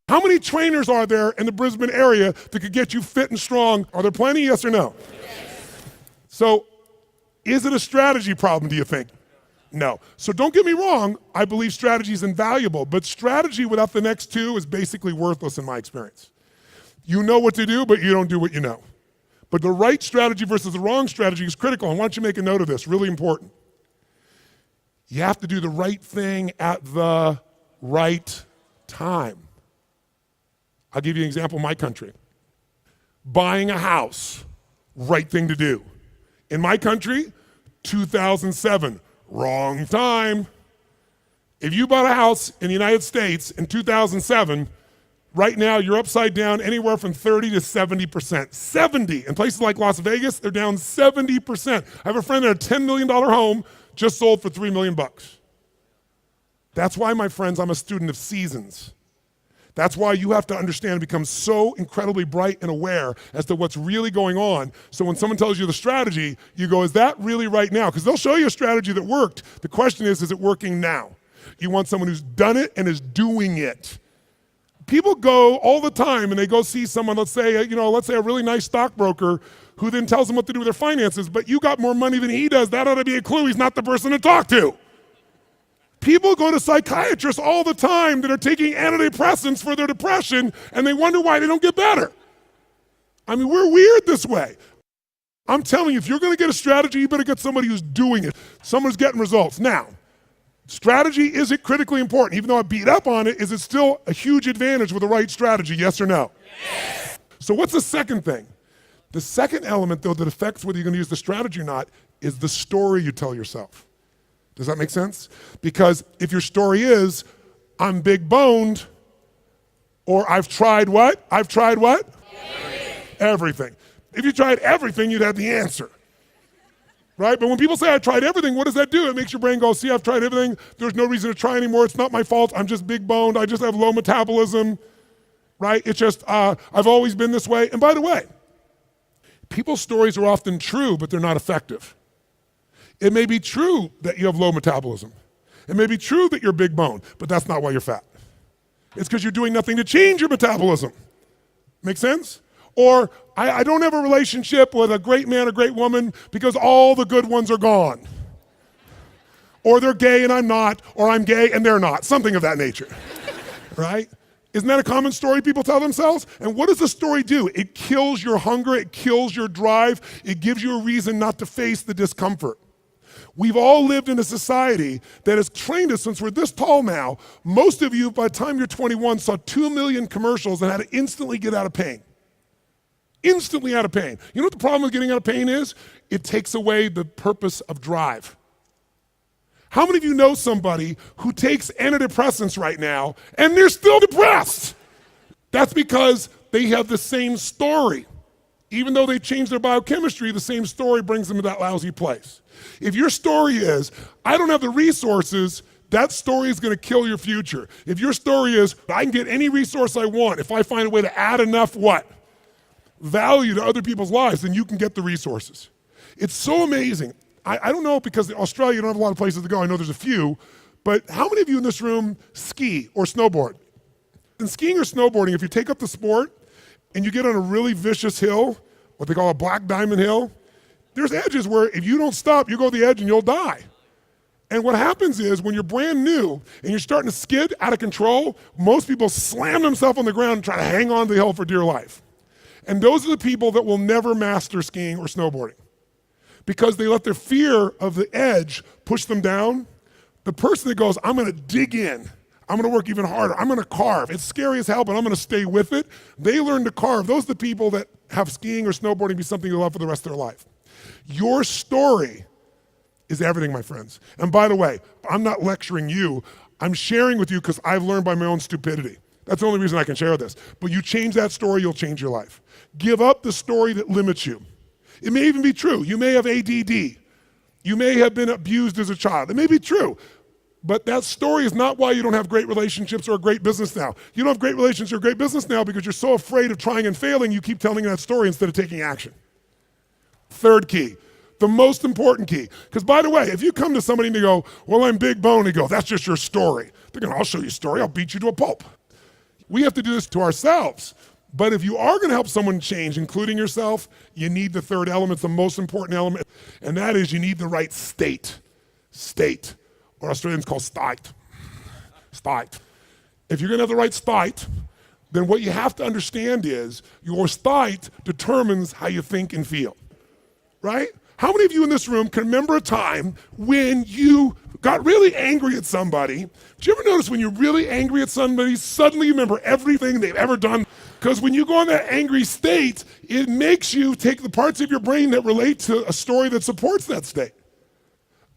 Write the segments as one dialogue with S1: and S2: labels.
S1: How many trainers are there in the Brisbane area that could get you fit and strong? Are there plenty, yes or no? Yes. So is it a strategy problem, do you think? No. So don't get me wrong, I believe strategy is invaluable, but strategy without the next two is basically worthless in my experience. You know what to do, but you don't do what you know. But the right strategy versus the wrong strategy is critical, and why don't you make a note of this, really important. You have to do the right thing at the right time. I'll give you an example in my country. Buying a house, right thing to do. In my country, 2007, wrong time. If you bought a house in the United States in 2007, right now you're upside down anywhere from 30 to 70%. 70, in places like Las Vegas, they're down 70%. I have a friend that had a $10 million home, just sold for $3 million. That's why, my friends, I'm a student of seasons. That's why you have to understand and become so incredibly bright and aware as to what's really going on. So when someone tells you the strategy, you go, is that really right now? Because they'll show you a strategy that worked. The question is it working now? You want someone who's done it and is doing it. People go all the time and they go see someone, let's say a really nice stockbroker who then tells them what to do with their finances, but you got more money than he does. That ought to be a clue he's not the person to talk to. People go to psychiatrists all the time that are taking antidepressants for their depression, and they wonder why they don't get better. I mean, we're weird this way. I'm telling you, if you're gonna get a strategy, you better get somebody who's doing it, someone who's getting results. Now, strategy, is it critically important? Even though I beat up on it, is it still a huge advantage with the right strategy, yes or no? Yes. So what's the second thing? The second element, though, that affects whether you're gonna use the strategy or not is the story you tell yourself. Does that make sense? Because if your story is, I'm big boned, or I've tried what? I've tried what? Everything. If you tried everything, you'd have the answer. Right? But when people say I tried everything, what does that do? It makes your brain go, see, I've tried everything. There's no reason to try anymore. It's not my fault. I'm just big boned. I just have low metabolism. Right? It's just, I've always been this way. And by the way, people's stories are often true, but they're not effective. It may be true that you have low metabolism. It may be true that you're big bone, but that's not why you're fat. It's because you're doing nothing to change your metabolism. Make sense? Or I don't have a relationship with a great man or great woman because all the good ones are gone. Or they're gay and I'm not, or I'm gay and they're not, something of that nature, right? Isn't that a common story people tell themselves? And what does the story do? It kills your hunger, it kills your drive, it gives you a reason not to face the discomfort. We've all lived in a society that has trained us since we're this tall now. Most of you, by the time you're 21, saw 2 million commercials and had to instantly get out of pain. Instantly out of pain. You know what the problem with getting out of pain is? It takes away the purpose of drive. How many of you know somebody who takes antidepressants right now and they're still depressed? That's because they have the same story. Even though they changed their biochemistry, the same story brings them to that lousy place. If your story is, I don't have the resources, that story is gonna kill your future. If your story is, I can get any resource I want if I find a way to add enough what? Value to other people's lives, then you can get the resources. It's so amazing. I don't know, because in Australia you don't have a lot of places to go. I know there's a few, but how many of you in this room ski or snowboard? In skiing or snowboarding, if you take up the sport and you get on a really vicious hill, what they call a black diamond hill, there's edges where if you don't stop, you go to the edge and you'll die. And what happens is when you're brand new and you're starting to skid out of control, most people slam themselves on the ground and try to hang on to the hill for dear life. And those are the people that will never master skiing or snowboarding because they let their fear of the edge push them down. The person that goes, I'm gonna dig in, I'm gonna work even harder, I'm gonna carve. It's scary as hell, but I'm gonna stay with it. They learn to carve. Those are the people that have skiing or snowboarding be something they love for the rest of their life. Your story is everything, my friends. And by the way, I'm not lecturing you, I'm sharing with you because I've learned by my own stupidity. That's the only reason I can share this. But you change that story, you'll change your life. Give up the story that limits you. It may even be true. You may have ADD. You may have been abused as a child. It may be true. But that story is not why you don't have great relationships or a great business now. You don't have great relationships or great business now because you're so afraid of trying and failing, you keep telling that story instead of taking action. Third key, the most important key. Because by the way, if you come to somebody and they go, well, I'm big bone, and you go, that's just your story. They're going, I'll show you a story, I'll beat you to a pulp. We have to do this to ourselves. But if you are gonna help someone change, including yourself, you need the third element, it's the most important element, and that is you need the right state. State, or Australians call state. State. If you're gonna have the right state, then what you have to understand is your state determines how you think and feel, right? How many of you in this room can remember a time when you got really angry at somebody? Did you ever notice when you're really angry at somebody, suddenly you remember everything they've ever done? Because when you go in that angry state, it makes you take the parts of your brain that relate to a story that supports that state.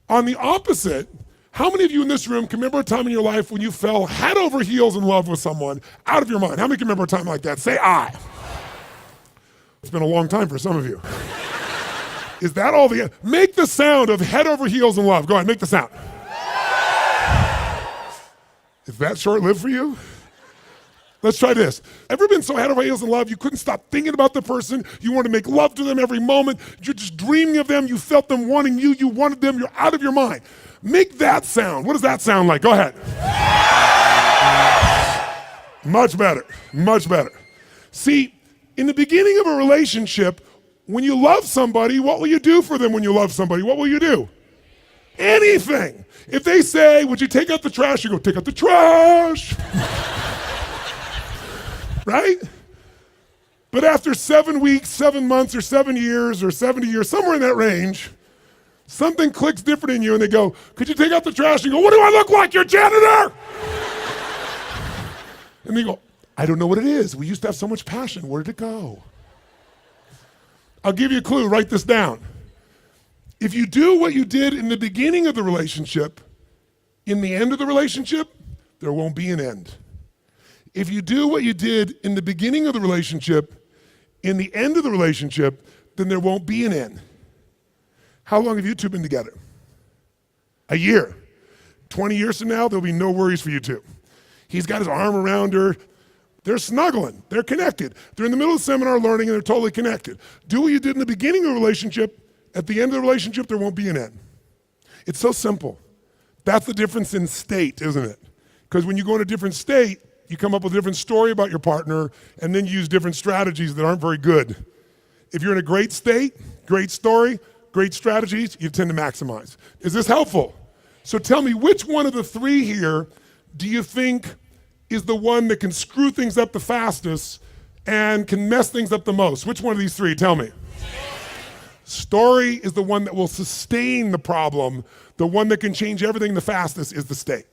S1: On the opposite, how many of you in this room can remember a time in your life when you fell head over heels in love with someone out of your mind? How many can remember a time like that? Say I. It's been a long time for some of you. Is that all the, make the sound of head over heels in love. Go ahead, make the sound. Is that short-lived for you? Let's try this. Ever been so head over heels in love you couldn't stop thinking about the person, you wanted to make love to them every moment, you're just dreaming of them, you felt them wanting you wanted them, you're out of your mind. Make that sound. What does that sound like? Go ahead. Much better, much better. See, in the beginning of a relationship, when you love somebody, what will you do for them when you love somebody? What will you do? Anything. If they say, would you take out the trash? You go, take out the trash. Right? But after 7 weeks, 7 months, or 7 years, or 70 years, somewhere in that range, something clicks different in you and they go, could you take out the trash? You go, what do I look like, your janitor? And they go, I don't know what it is. We used to have so much passion. Where did it go? I'll give you a clue, write this down. If you do what you did in the beginning of the relationship, in the end of the relationship, there won't be an end. If you do what you did in the beginning of the relationship, in the end of the relationship, then there won't be an end. How long have you two been together? A year. 20 years from now, there'll be no worries for you two. He's got his arm around her. They're snuggling, they're connected. They're in the middle of the seminar learning and they're totally connected. Do what you did in the beginning of the relationship, at the end of the relationship, there won't be an end. It's so simple. That's the difference in state, isn't it? Because when you go in a different state, you come up with a different story about your partner and then you use different strategies that aren't very good. If you're in a great state, great story, great strategies, you tend to maximize. Is this helpful? So tell me, which one of the three here do you think is the one that can screw things up the fastest and can mess things up the most? Which one of these three? Tell me. Story is the one that will sustain the problem. The one that can change everything the fastest is the state.